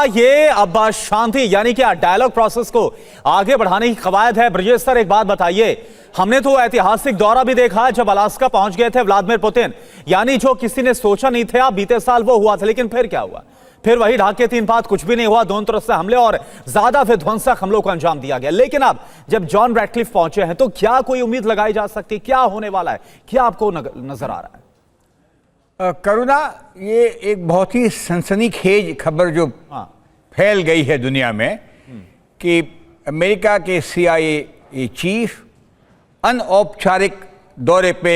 ये अब शांति यानी कि डायलॉग प्रोसेस को आगे बढ़ाने की कवायद है। ब्रजेश सर, एक बात बताइए, हमने तो ऐतिहासिक दौरा भी देखा जब अलास्का पहुंच गए थे व्लादिमीर पुतिन, यानी जो किसी ने सोचा नहीं था बीते साल वो हुआ था, लेकिन फिर क्या हुआ? फिर वही ढाके तीन बात, कुछ भी नहीं हुआ, दोनों तरफ से हमले और ज्यादा विध्वंसक हमलों को अंजाम दिया गया। लेकिन अब जब जॉन रैटक्लिफ पहुंचे हैं तो क्या कोई उम्मीद लगाई जा सकती, क्या होने वाला है, क्या आपको नजर आ रहा है? करुणा, ये एक बहुत ही सनसनीखेज खबर जो फैल गई है दुनिया में कि अमेरिका के CIA चीफ अनौपचारिक दौरे पे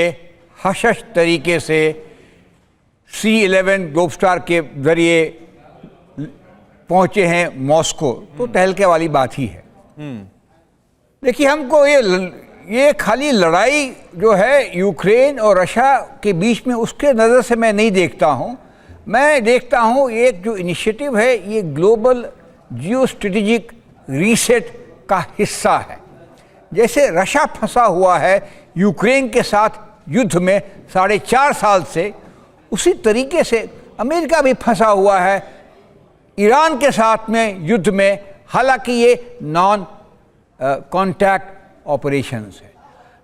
हशश तरीके से C-11 ग्लोबस्टार के जरिए पहुंचे हैं मॉस्को, तो तहलके वाली बात ही है। देखिए, हमको ये खाली लड़ाई जो है यूक्रेन और रशिया के बीच में, उसके नज़र से मैं नहीं देखता हूँ। मैं देखता हूँ एक जो इनिशिएटिव है, ये ग्लोबल जियो स्ट्रेटेजिक रीसेट का हिस्सा है। जैसे रशिया फंसा हुआ है यूक्रेन के साथ युद्ध में 4.5 साल से, उसी तरीके से अमेरिका भी फंसा हुआ है ईरान के साथ में युद्ध में। हालांकि ये नॉन कॉन्टैक्ट ऑपरेशंस है,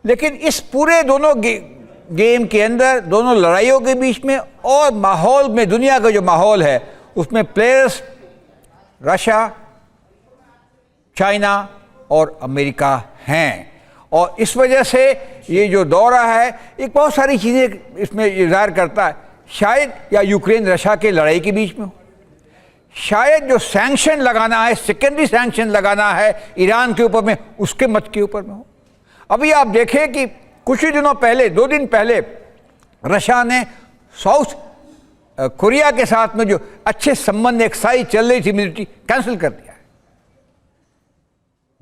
लेकिन इस पूरे दोनों गेम के अंदर, दोनों लड़ाइयों के बीच में और माहौल में, दुनिया का जो माहौल है उसमें प्लेयर्स रशिया, चाइना और अमेरिका हैं। और इस वजह से ये जो दौरा है एक बहुत सारी चीज़ें इसमें इज़हार करता है। शायद या यूक्रेन रशिया के लड़ाई के बीच में हो, शायद जो सैंक्शन लगाना है, सेकेंडरी सैंक्शन लगाना है ईरान के ऊपर में, उसके मत के ऊपर में हो। अभी आप देखें कि कुछ ही दिनों पहले, 2 दिन पहले, रशिया ने साउथ कोरिया के साथ में जो अच्छे संबंध एक्साइज चल रही थी मिलिट्री, कैंसिल कर दिया है।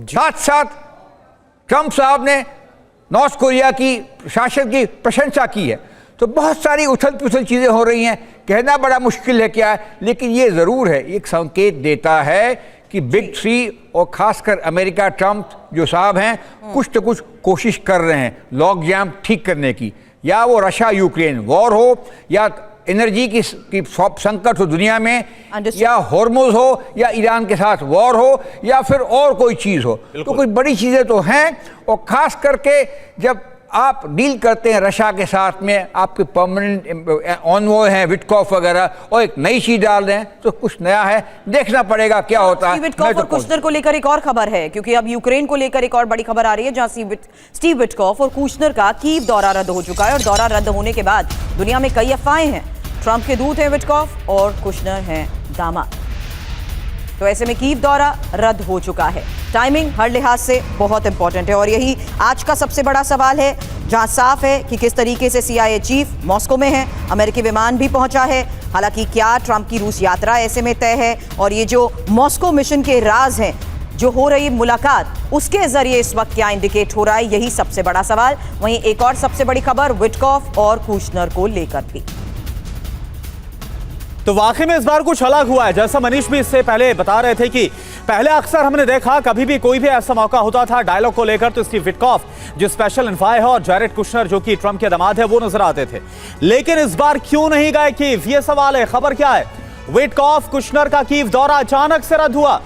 साथ साथ ट्रंप साहब ने नॉर्थ कोरिया की शासन की प्रशंसा की है। तो बहुत सारी उथल पुथल चीज़ें हो रही हैं, कहना बड़ा मुश्किल है क्या है, लेकिन ये ज़रूर है, एक संकेत देता है कि बिग 3 और ख़ासकर अमेरिका, ट्रंप जो साहब हैं, कुछ तो कुछ कोशिश कर रहे हैं लॉक जैम ठीक करने की। या वो रशिया यूक्रेन वॉर हो, या एनर्जी की संकट हो दुनिया में, या हॉर्मोज हो, या ईरान के साथ वॉर हो, या फिर और कोई चीज़ हो। तो कुछ बड़ी चीज़ें तो हैं। और ख़ास करके जब आप डील करते हैं रशिया के साथ में, आपके परमानेंट ऑनवॉय हैं विटकॉफ वगैरह, और एक नई चीज डाल रहे हैं, तो कुछ नया है, देखना पड़ेगा क्या होता है। विटकॉफ और कुशनर को लेकर एक और खबर है, क्योंकि अब यूक्रेन को लेकर एक और बड़ी खबर आ रही है, जहां स्टीव विटकॉफ और कुशनर का कीव दौरा रद्द हो चुका है। और दौरा रद्द होने के बाद दुनिया में कई अफवाहें हैं। ट्रंप के दूत हैं विटकॉफ और कुशनर हैं दामाद। तो ऐसे में कीव दौरा रद्द हो चुका है। टाइमिंग हर लिहाज से बहुत इंपॉर्टेंट है और यही आज का सबसे बड़ा सवाल है, जहां साफ है कि किस तरीके से CIA चीफ मॉस्को में है। अमेरिकी विमान भी पहुंचा है। हालांकि क्या ट्रंप की रूस यात्रा ऐसे में तय है, और ये जो मॉस्को मिशन के राज हैं, जो हो रही मुलाकात, उसके जरिए इस वक्त क्या इंडिकेट हो रहा है, यही सबसे बड़ा सवाल। वहीं एक और सबसे बड़ी खबर विटकॉफ और कुशनर को लेकर भी। तो वाकई में इस बार कुछ अलग हुआ है। जैसा मनीष भी इससे पहले बता रहे थे कि पहले अक्सर हमने देखा, कभी भी कोई भी ऐसा मौका होता था डायलॉग को लेकर, तो स्टीव विटकॉफ जो स्पेशल एनवॉय है और जैरेड कुशनर जो कि ट्रंप के दामाद है, वो नजर आते थे। लेकिन इस बार क्यों नहीं गए कीव, ये सवाल है। खबर क्या है? विटकॉफ कुशनर का कीव दौरा अचानक से रद्द हुआ।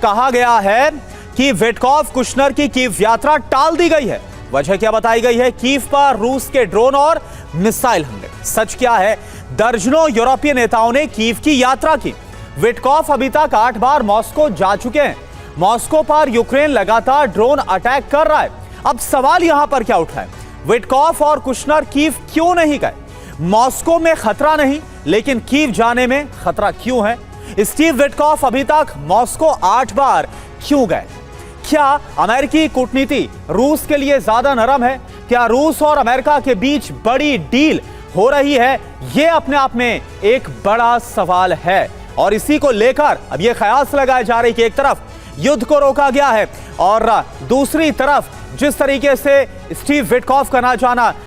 कहा गया है कि विटकॉफ कुशनर की कीव यात्रा टाल दी गई है। वजह क्या बताई गई है? कीव पर रूस के ड्रोन और मिसाइल हमले। सच क्या है? दर्जनों यूरोपीय नेताओं ने कीव की यात्रा की। विटकॉफ अभी तक 8 बार मॉस्को जा चुके हैं। मॉस्को पर यूक्रेन लगातार ड्रोन अटैक कर रहा है। अब सवाल यहां पर क्या उठा है? विटकॉफ और कुशनर कीव क्यों नहीं गए? मॉस्को में खतरा नहीं, लेकिन कीव जाने में खतरा क्यों है? स्टीव विटकॉफ अभी तक मॉस्को 8 बार क्यों गए? क्या अमेरिकी कूटनीति रूस के लिए ज्यादा नरम है? क्या रूस और अमेरिका के बीच बड़ी डील हो रही है? यह अपने आप में एक बड़ा सवाल है और इसी को लेकर अब यह ख्यास लगाए जा रही कि एक तरफ युद्ध को रोका गया है और दूसरी तरफ जिस तरीके से स्टीव विटकॉफ का ना जाना